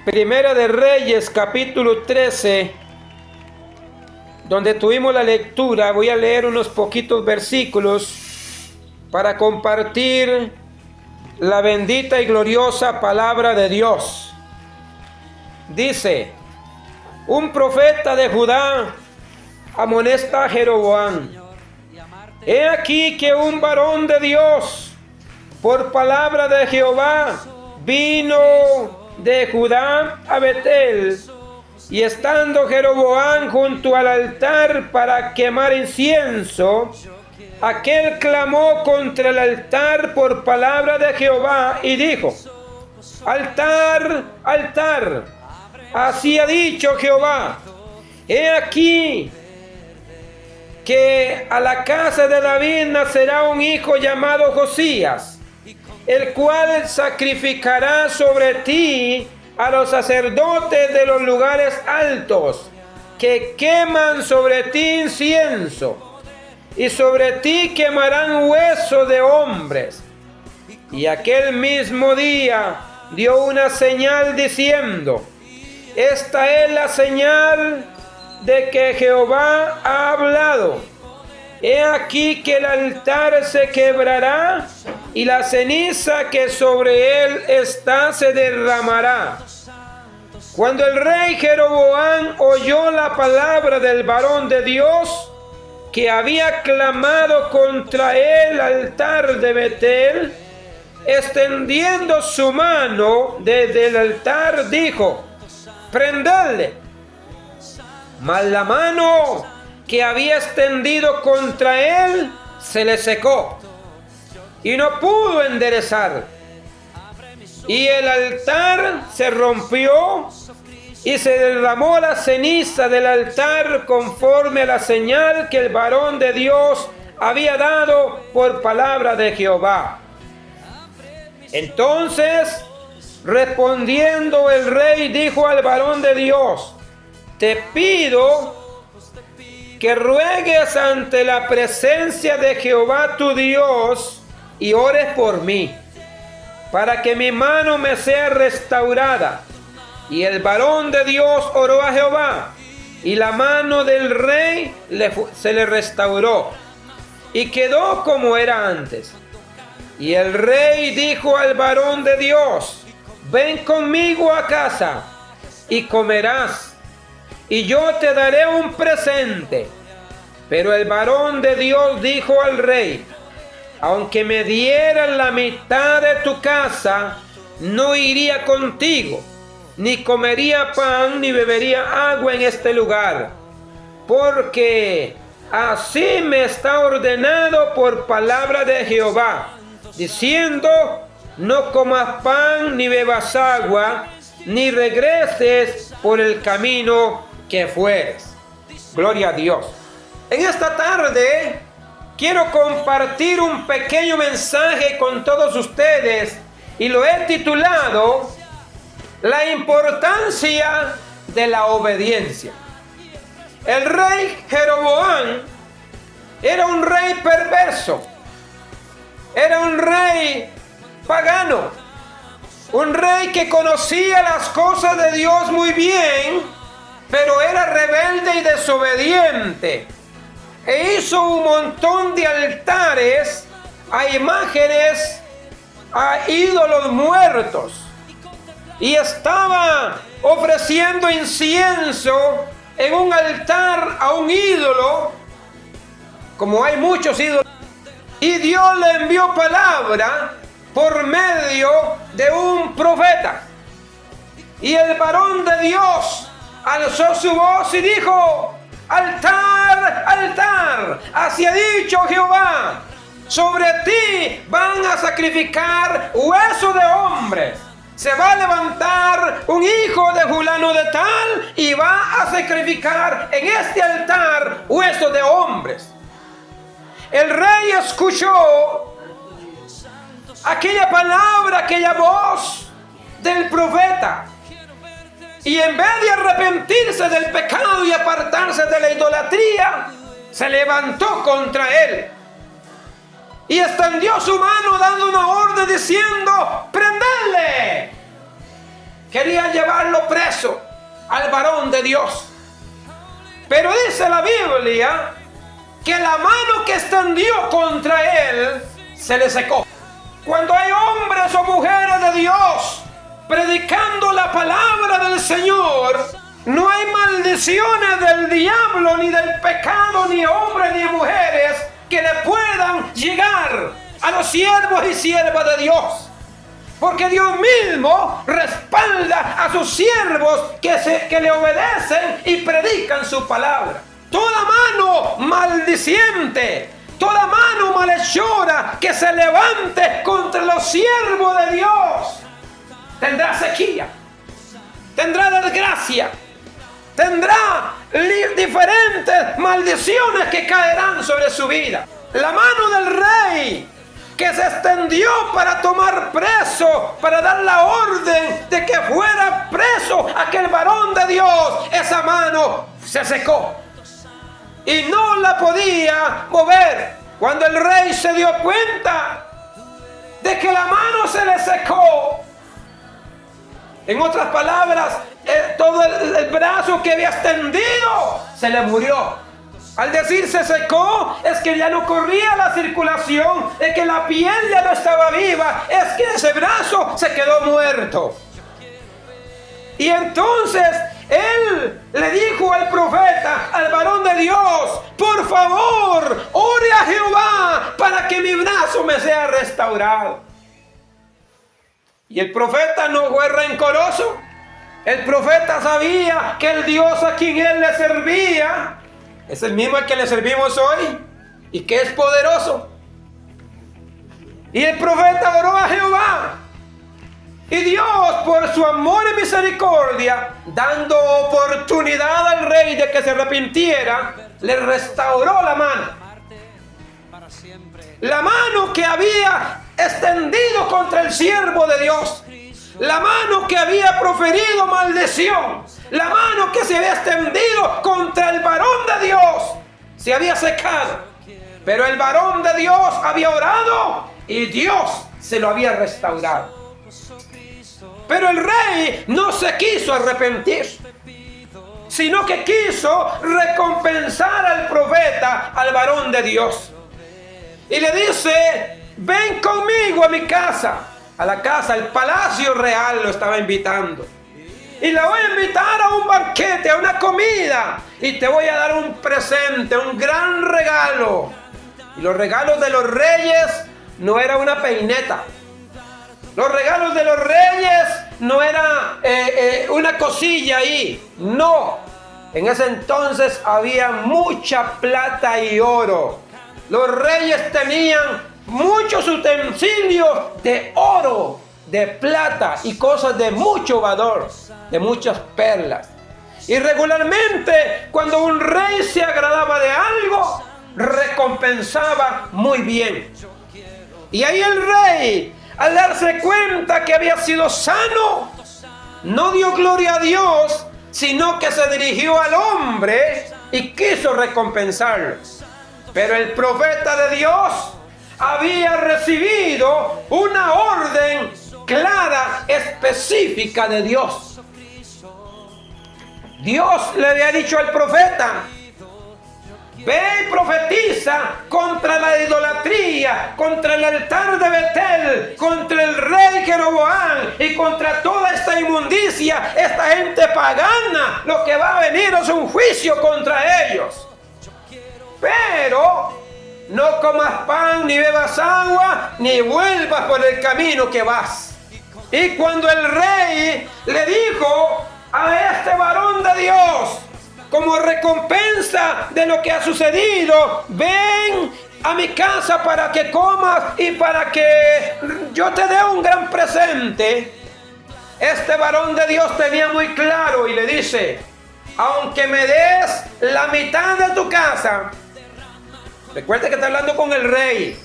Primera de Reyes, capítulo 13, donde tuvimos la lectura. Voy a leer unos poquitos versículos para compartir la bendita y gloriosa palabra de Dios. Dice: un profeta de Judá amonesta a Jeroboam: he aquí que un varón de Dios, por palabra de Jehová, vino de Judá a Betel, y estando Jeroboam junto al altar para quemar incienso, aquel clamó contra el altar por palabra de Jehová y dijo: altar, altar, así ha dicho Jehová, he aquí que a la casa de David nacerá un hijo llamado Josías, el cual sacrificará sobre ti a los sacerdotes de los lugares altos, que queman sobre ti incienso, y sobre ti quemarán hueso de hombres. Y aquel mismo día dio una señal diciendo: esta es la señal de que Jehová ha hablado. He aquí que el altar se quebrará, y la ceniza que sobre él está se derramará. Cuando el rey Jeroboam oyó la palabra del varón de Dios, que había clamado contra el altar de Betel, extendiendo su mano desde el altar, dijo: prendedle. Mas la mano que había extendido contra él se le secó, y no pudo enderezar. Y el altar se rompió, y se derramó la ceniza del altar conforme a la señal que el varón de Dios había dado por palabra de Jehová. Entonces, respondiendo el rey, dijo al varón de Dios: te pido que ruegues ante la presencia de Jehová tu Dios y ores por mí, para que mi mano me sea restaurada. Y el varón de Dios oró a Jehová, y la mano del rey se le restauró, y quedó como era antes. Y el rey dijo al varón de Dios: ven conmigo a casa, y comerás, y yo te daré un presente. Pero el varón de Dios dijo al rey: aunque me dieran la mitad de tu casa, no iría contigo, ni comería pan, ni bebería agua en este lugar, porque así me está ordenado por palabra de Jehová, diciendo: no comas pan, ni bebas agua, ni regreses por el camino que fueres. Gloria a Dios. En esta tarde quiero compartir un pequeño mensaje con todos ustedes, y lo he titulado: la importancia de la obediencia. El rey Jeroboam era un rey perverso, era un rey pagano, un rey que conocía las cosas de Dios muy bien, pero era rebelde y desobediente, e hizo un montón de altares a imágenes, a ídolos muertos, y estaba ofreciendo incienso en un altar a un ídolo, como hay muchos ídolos. Y Dios le envió palabra por medio de un profeta, y el varón de Dios alzó su voz y dijo: altar, altar, así ha dicho Jehová, sobre ti van a sacrificar hueso de hombres. Se va a levantar un hijo de fulano de tal y va a sacrificar en este altar hueso de hombres. El rey escuchó aquella palabra, aquella voz del profeta, y en vez de arrepentirse del pecado y apartarse de la idolatría, se levantó contra él y extendió su mano dando una orden diciendo: prendedle. Quería llevarlo preso al varón de Dios. Pero dice la Biblia que la mano que extendió contra él se le secó. Cuando hay hombres o mujeres de Dios predicando la palabra del Señor, no hay maldiciones del diablo, ni del pecado, ni hombres ni mujeres que le puedan llegar a los siervos y siervas de Dios. Porque Dios mismo respalda a sus siervos que le obedecen y predican su palabra. Toda mano maldiciente, toda mano malhechora que se levante contra los siervos de Dios tendrá sequía, tendrá desgracia, tendrá diferentes maldiciones que caerán sobre su vida. La mano del rey que se extendió para tomar preso, para dar la orden de que fuera preso aquel varón de Dios, esa mano se secó y no la podía mover. Cuando el rey se dio cuenta de que la mano se le secó, en otras palabras, todo el brazo que había extendido se le murió. Al decir se secó, es que ya no corría la circulación, es que la piel ya no estaba viva, es que ese brazo se quedó muerto. Y entonces él le dijo al profeta, al varón de Dios: por favor, ore a Jehová para que mi brazo me sea restaurado. Y el profeta no fue rencoroso. El profeta sabía que el Dios a quien él le servía es el mismo al que le servimos hoy y que es poderoso. Y el profeta oró a Jehová. Y Dios, por su amor y misericordia, dando oportunidad al rey de que se arrepintiera, le restauró la mano. La mano que había extendido contra el siervo de Dios. La mano que había proferido maldición. La mano que se había extendido contra el varón de Dios se había secado. Pero el varón de Dios había orado y Dios se lo había restaurado. Pero el rey no se quiso arrepentir, sino que quiso recompensar al profeta, al varón de Dios. Y le dice: ven conmigo a mi casa, a la casa, el palacio real lo estaba invitando. Y la voy a invitar a un banquete, a una comida. Y te voy a dar un presente, un gran regalo. Y los regalos de los reyes no era una peineta. Los regalos de los reyes no era una cosilla ahí. No. En ese entonces había mucha plata y oro. Los reyes tenían muchos utensilios de oro, de plata y cosas de mucho valor, de muchas perlas. Y regularmente cuando un rey se agradaba de algo, recompensaba muy bien. Y ahí el rey, al darse cuenta que había sido sano, no dio gloria a Dios, sino que se dirigió al hombre y quiso recompensarlo. Pero el profeta de Dios había recibido una orden clara, específica de Dios. Dios le había dicho al profeta: ve y profetiza contra la idolatría, contra el altar de Betel, contra el rey Jeroboam y contra toda esta inmundicia, esta gente pagana. Lo que va a venir es un juicio contra ellos. Pero no comas pan, ni bebas agua, ni vuelvas por el camino que vas. Y cuando el rey le dijo a este varón de Dios, como recompensa de lo que ha sucedido, ven a mi casa para que comas y para que yo te dé un gran presente. Este varón de Dios tenía muy claro y le dice: aunque me des la mitad de tu casa. Recuerda que está hablando con el rey.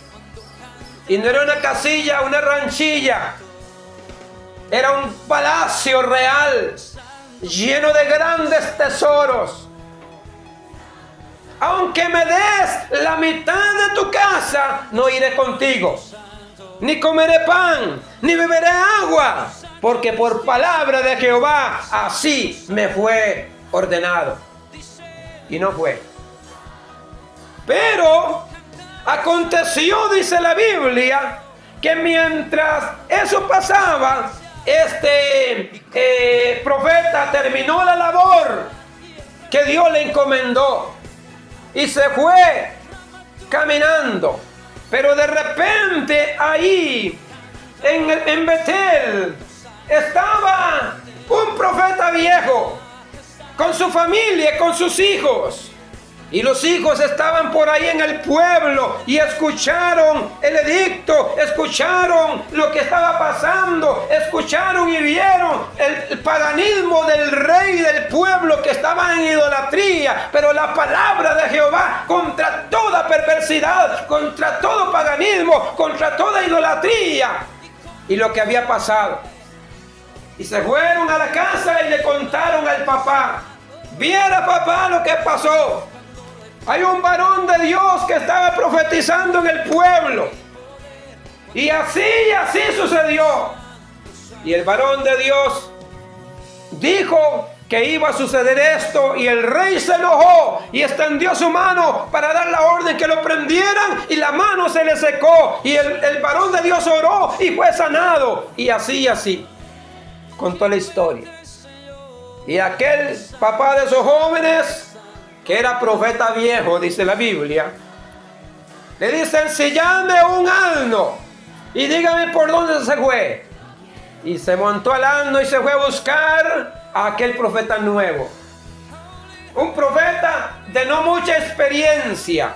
Y no era una casilla, una ranchilla. Era un palacio real, lleno de grandes tesoros. Aunque me des la mitad de tu casa, no iré contigo. Ni comeré pan, ni beberé agua. porque por palabra de Jehová así me fue ordenado. Y no fue. Pero aconteció, dice la Biblia, que mientras eso pasaba, este profeta terminó la labor que Dios le encomendó y se fue caminando. Pero de repente ahí en Betel estaba un profeta viejo con su familia, con sus hijos. Y los hijos estaban por ahí en el pueblo y escucharon el edicto, escucharon lo que estaba pasando, escucharon y vieron el paganismo del rey y del pueblo que estaba en idolatría. Pero la palabra de Jehová contra toda perversidad, contra todo paganismo, contra toda idolatría y lo que había pasado. Y se fueron a la casa y le contaron al papá: viera papá lo que pasó. Hay un varón de Dios que estaba profetizando en el pueblo. Y así sucedió. Y el varón de Dios dijo que iba a suceder esto. Y el rey se enojó y extendió su mano para dar la orden que lo prendieran. Y la mano se le secó. Y el varón de Dios oró y fue sanado. Y así contó la historia. Y aquel papá de esos jóvenes, que era profeta viejo, dice la Biblia, le dicen: si llame un asno y dígame por dónde se fue. Y se montó al asno y se fue a buscar a aquel profeta nuevo. Un profeta de no mucha experiencia.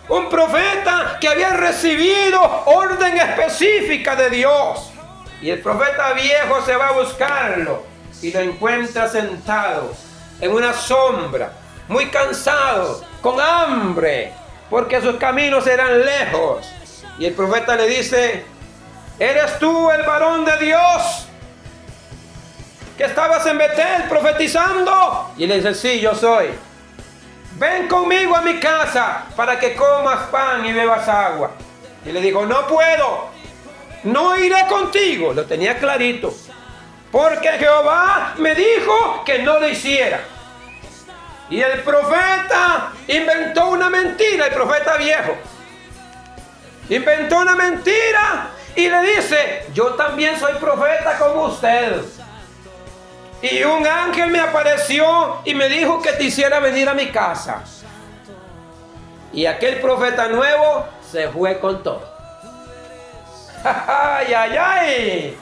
Un profeta que había recibido orden específica de Dios. Y el profeta viejo se va a buscarlo y lo encuentra sentado en una sombra, muy cansado, con hambre, porque sus caminos eran lejos. Y el profeta le dice: ¿eres tú el varón de Dios que estabas en Betel profetizando? Y le dice: sí, yo soy. Ven conmigo a mi casa para que comas pan y bebas agua. Y le dijo: no puedo, no iré contigo. Lo tenía clarito, porque Jehová me dijo que no lo hiciera. Y el profeta inventó una mentira, el profeta viejo. Inventó una mentira y le dice: yo también soy profeta como usted. Y un ángel me apareció y me dijo que te hiciera venir a mi casa. Y aquel profeta nuevo se fue con todo. ¡Ay, ay, ay!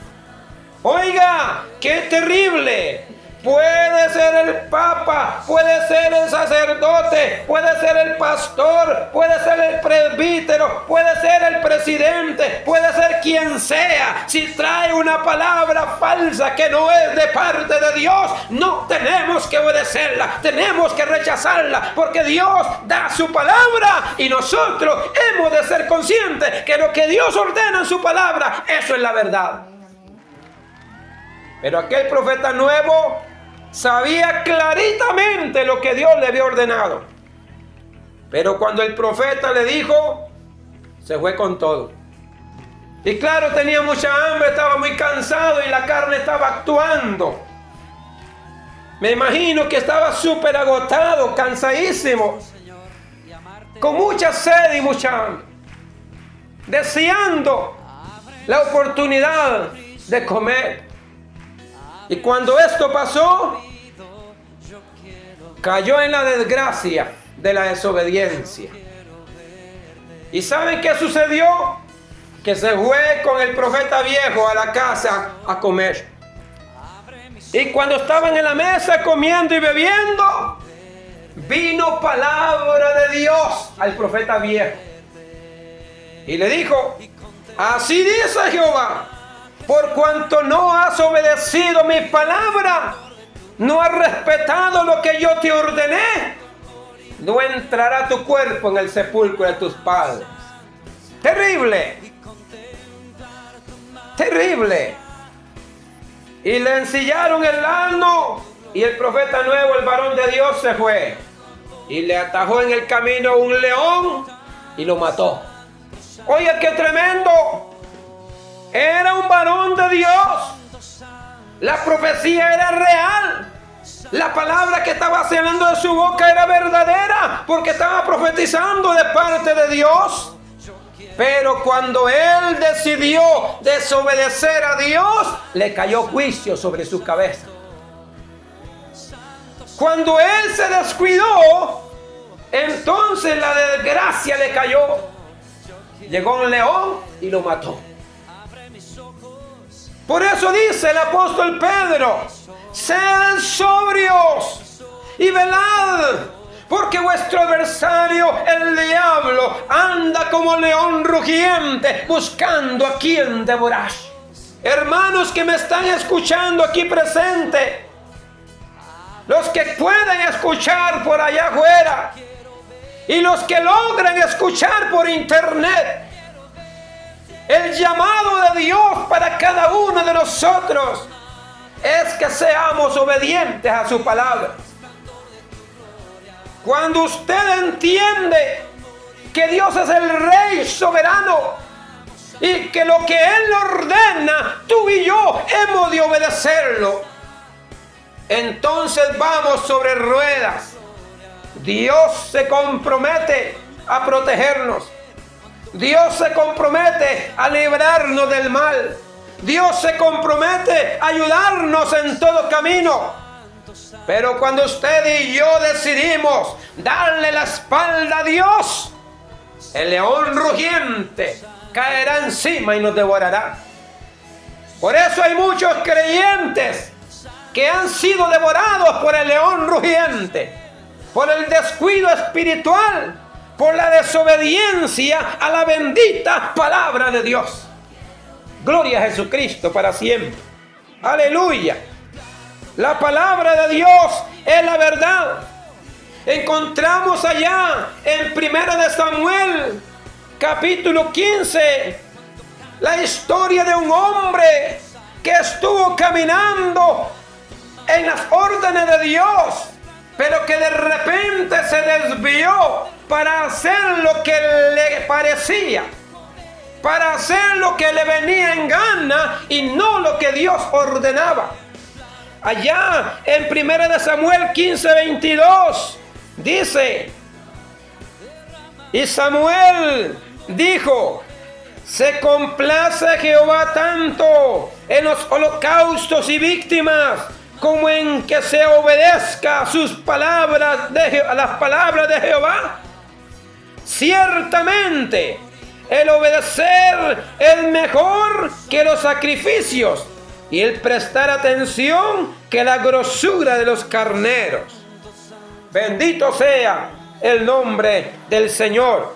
Oiga, qué terrible. Puede ser el papa, puede ser el sacerdote, puede ser el pastor, puede ser el presbítero, puede ser el presidente, puede ser quien sea. Si trae una palabra falsa que no es de parte de Dios, no tenemos que obedecerla, tenemos que rechazarla, porque Dios da su palabra y nosotros hemos de ser conscientes que lo que Dios ordena en su palabra, eso es la verdad. Pero aquel profeta nuevo sabía claritamente lo que Dios le había ordenado. Pero cuando el profeta le dijo, se fue con todo. Y claro, tenía mucha hambre, estaba muy cansado y la carne estaba actuando. Me imagino que estaba súper agotado, cansadísimo, con mucha sed y mucha hambre, deseando la oportunidad de comer. Y cuando esto pasó, cayó en la desgracia de la desobediencia. ¿Y saben qué sucedió? Que se fue con el profeta viejo a la casa a comer. Y cuando estaban en la mesa comiendo y bebiendo, vino palabra de Dios al profeta viejo. Y le dijo: así dice Jehová, por cuanto no has obedecido mi palabra, no has respetado lo que yo te ordené, no entrará tu cuerpo en el sepulcro de tus padres. Terrible, terrible. Y le ensillaron el asno y el profeta nuevo, el varón de Dios, se fue y le atajó en el camino un león y lo mató. Oye, qué tremendo. Era un varón de Dios La profecía era real. La palabra que estaba saliendo de su boca era verdadera, porque estaba profetizando de parte de Dios. Pero cuando él decidió desobedecer a Dios, le cayó juicio sobre su cabeza. Cuando él se descuidó, entonces la desgracia le cayó. Llegó un león y lo mató. Por eso dice el apóstol Pedro: sed sobrios y velad, porque vuestro adversario, el diablo, anda como león rugiente, buscando a quien devorar. Hermanos que me están escuchando aquí presente, los que pueden escuchar por allá afuera y los que logran escuchar por internet, el llamado de Dios para cada uno de nosotros es que seamos obedientes a su palabra. Cuando usted entiende que Dios es el Rey soberano y que lo que Él ordena, tú y yo hemos de obedecerlo, entonces vamos sobre ruedas. Dios se compromete a protegernos. Dios se compromete a librarnos del mal. Dios se compromete a ayudarnos en todo camino. Pero cuando usted y yo decidimos darle la espalda a Dios, el león rugiente caerá encima y nos devorará. Por eso hay muchos creyentes que han sido devorados por el león rugiente, por el descuido espiritual, por la desobediencia a la bendita palabra de Dios. Gloria a Jesucristo para siempre. Aleluya. La palabra de Dios es la verdad. Encontramos allá en 1 de Samuel, capítulo 15, la historia de un hombre que estuvo caminando en las órdenes de Dios, pero que de repente se desvió para hacer lo que le parecía, para hacer lo que le venía en gana y no lo que Dios ordenaba. Allá en 1 de Samuel 15:22 dice: y Samuel dijo: se complace Jehová tanto en los holocaustos y víctimas como en que se obedezca a sus palabras, a las palabras de Jehová. Ciertamente el obedecer es mejor que los sacrificios, y el prestar atención que la grosura de los carneros. Bendito sea el nombre del Señor.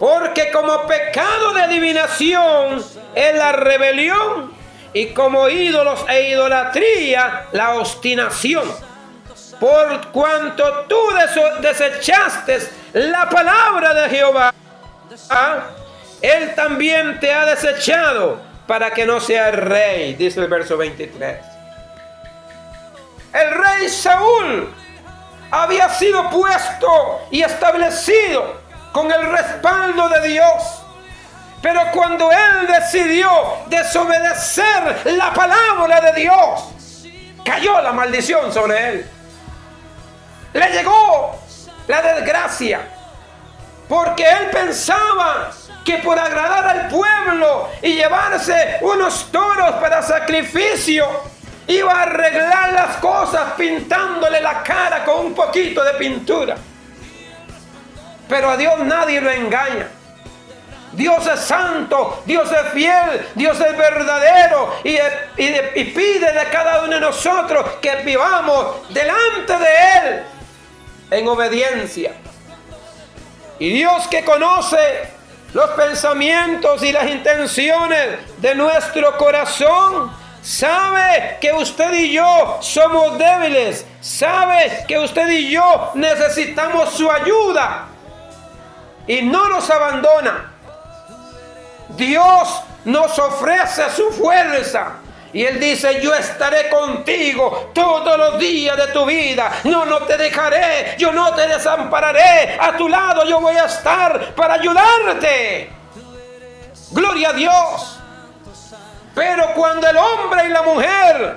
Porque como pecado de adivinación es la rebelión, y como ídolos e idolatría la obstinación. Por cuanto tú desechaste la palabra de Jehová, Él también te ha desechado para que no seas rey, dice el verso 23. El rey Saúl había sido puesto y establecido con el respaldo de Dios. Pero cuando él decidió desobedecer la palabra de Dios, cayó la maldición sobre él. Le llegó la desgracia, porque él pensaba que por agradar al pueblo y llevarse unos toros para sacrificio, iba a arreglar las cosas pintándole la cara con un poquito de pintura. Pero a Dios nadie lo engaña. Dios es santo, Dios es fiel, Dios es verdadero y pide de cada uno de nosotros que vivamos delante de Él en obediencia. Y Dios, que conoce los pensamientos y las intenciones de nuestro corazón, sabe que usted y yo somos débiles, sabe que usted y yo necesitamos su ayuda y no nos abandona. Dios nos ofrece su fuerza y Él dice: yo estaré contigo todos los días de tu vida, no te dejaré, yo no te desampararé, a tu lado yo voy a estar para ayudarte. Gloria a Dios. Pero cuando el hombre y la mujer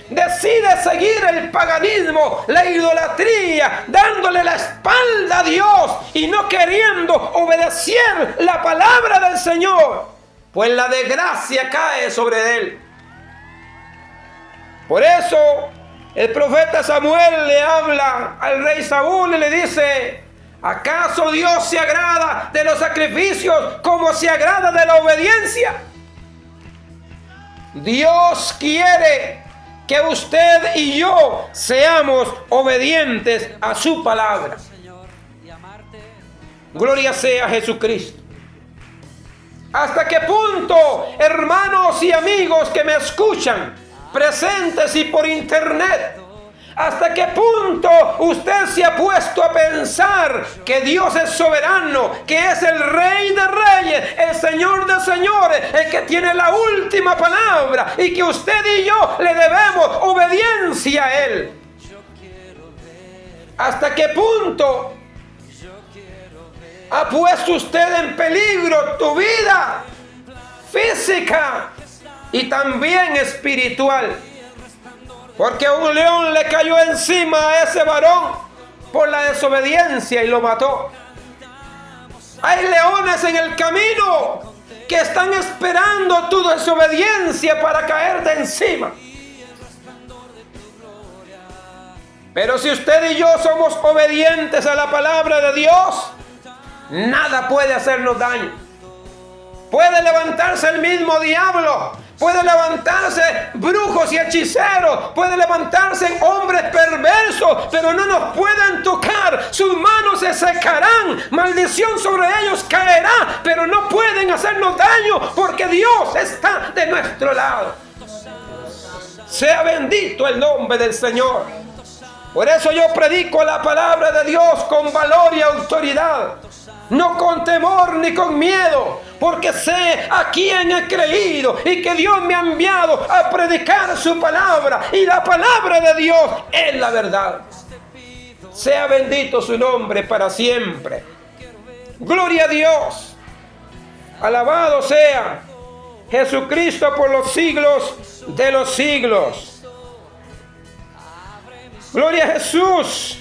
decide seguir el paganismo, la idolatría, dándole la espalda a Dios y no queriendo obedecer la palabra del Señor, pues la desgracia cae sobre él. Por eso el profeta Samuel le habla al rey Saúl y le dice: ¿acaso Dios se agrada de los sacrificios como se agrada de la obediencia? Dios quiere que usted y yo seamos obedientes a su palabra. Gloria sea a Jesucristo. ¿Hasta qué punto, hermanos y amigos que me escuchan, presentes y por internet, hasta qué punto usted se ha puesto a pensar que Dios es soberano, que es el Rey de Reyes, el Señor de Señores, el que tiene la última palabra, y que usted y yo le debemos obediencia a Él? ¿Hasta qué punto ha puesto usted en peligro tu vida física y también espiritual? Porque un león le cayó encima a ese varón por la desobediencia y lo mató. Hay leones en el camino que están esperando tu desobediencia para caerte encima. Pero si usted y yo somos obedientes a la palabra de Dios, nada puede hacernos daño. Puede levantarse el mismo diablo, puede levantarse brujos y hechiceros, puede levantarse hombres perversos, pero no nos pueden tocar. Sus manos se secarán, maldición sobre ellos caerá, pero no pueden hacernos daño porque Dios está de nuestro lado. Sea bendito el nombre del Señor. Por eso yo predico la palabra de Dios con valor y autoridad, no con temor ni con miedo, porque sé a quién he creído y que Dios me ha enviado a predicar su palabra, y la palabra de Dios es la verdad. Sea bendito su nombre para siempre. Gloria a Dios. Alabado sea Jesucristo por los siglos de los siglos. Gloria a Jesús.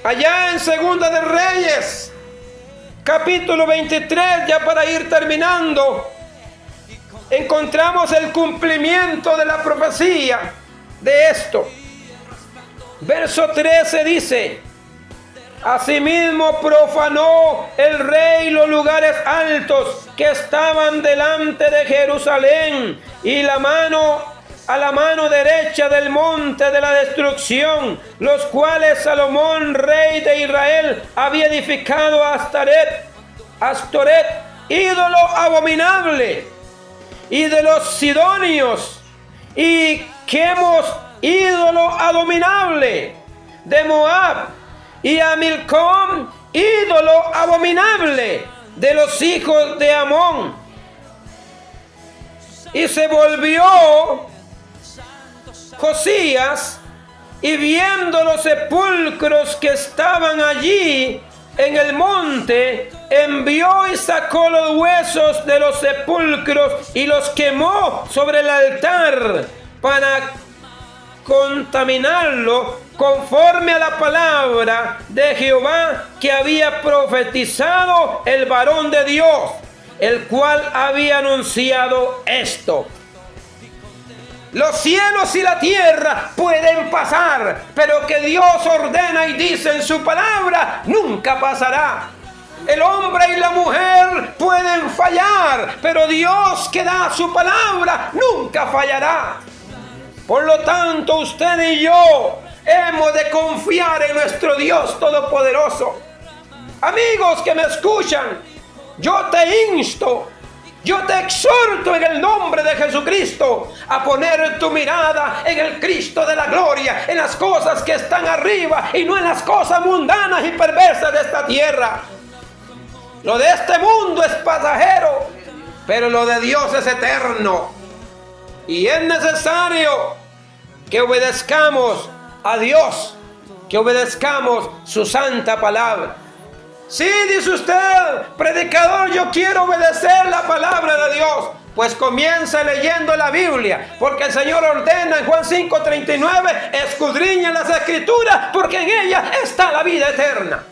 Allá en Segunda de Reyes, capítulo 23, ya para ir terminando, encontramos el cumplimiento de la profecía de esto. Verso 13 dice: asimismo profanó el rey los lugares altos que estaban delante de Jerusalén, y a la mano derecha del monte de la destrucción, los cuales Salomón, rey de Israel, había edificado a Astoret, ídolo abominable, y de los sidonios, y Quemos, ídolo abominable, de Moab, y a Milcom, ídolo abominable, de los hijos de Amón. Y se volvió Josías, y viendo los sepulcros que estaban allí en el monte, envió y sacó los huesos de los sepulcros y los quemó sobre el altar para contaminarlo, conforme a la palabra de Jehová que había profetizado el varón de Dios, el cual había anunciado esto. Los cielos y la tierra pueden pasar, pero que Dios ordena y dice en su palabra, nunca pasará. El hombre y la mujer pueden fallar, pero Dios que da su palabra nunca fallará. Por lo tanto, usted y yo hemos de confiar en nuestro Dios Todopoderoso. Amigos que me escuchan, yo te insto, yo te exhorto en el nombre de Jesucristo a poner tu mirada en el Cristo de la gloria, en las cosas que están arriba y no en las cosas mundanas y perversas de esta tierra. Lo de este mundo es pasajero, pero lo de Dios es eterno. Y es necesario que obedezcamos a Dios, que obedezcamos su santa palabra. Sí, dice usted, predicador, yo quiero obedecer la palabra de Dios. Pues comienza leyendo la Biblia, porque el Señor ordena en Juan 5:39, escudriña las Escrituras, porque en ellas está la vida eterna.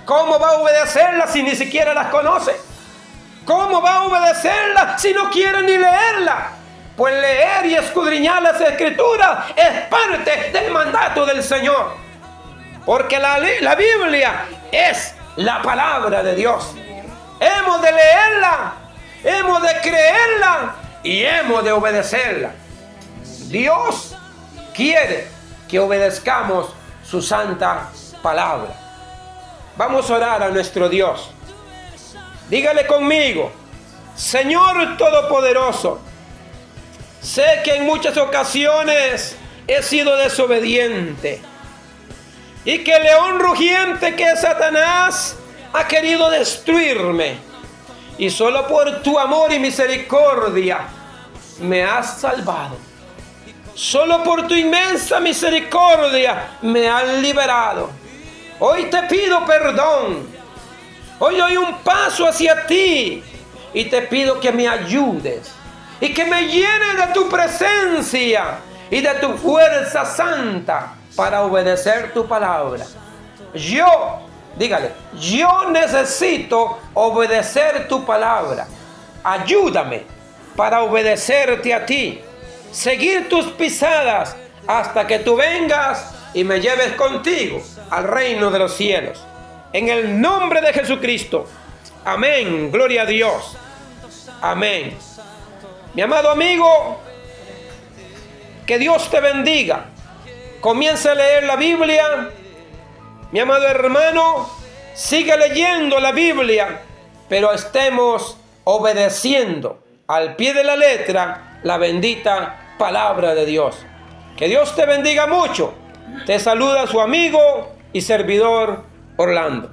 ¿Cómo va a obedecerlas si ni siquiera las conoce? ¿Cómo va a obedecerlas si no quiere ni leerla? Pues leer y escudriñar las Escrituras es parte del mandato del Señor. Porque la Biblia es la palabra de Dios. Hemos de leerla, hemos de creerla y hemos de obedecerla. Dios quiere que obedezcamos su santa palabra. Vamos a orar a nuestro Dios. Dígale conmigo: Señor Todopoderoso, sé que en muchas ocasiones he sido desobediente y que el león rugiente que es Satanás ha querido destruirme, y solo por tu amor y misericordia me has salvado. Solo por tu inmensa misericordia me has liberado. Hoy te pido perdón. Hoy doy un paso hacia ti y te pido que me ayudes y que me llenes de tu presencia y de tu fuerza santa para obedecer tu palabra. Dígale, yo necesito obedecer tu palabra. Ayúdame para obedecerte a ti, seguir tus pisadas hasta que tú vengas y me lleves contigo al reino de los cielos. En el nombre de Jesucristo. Amén. Gloria a Dios. Amén. Mi amado amigo, que Dios te bendiga. Comienza a leer la Biblia. Mi amado hermano, sigue leyendo la Biblia, pero estemos obedeciendo al pie de la letra la bendita palabra de Dios. Que Dios te bendiga mucho. Te saluda su amigo y servidor Orlando.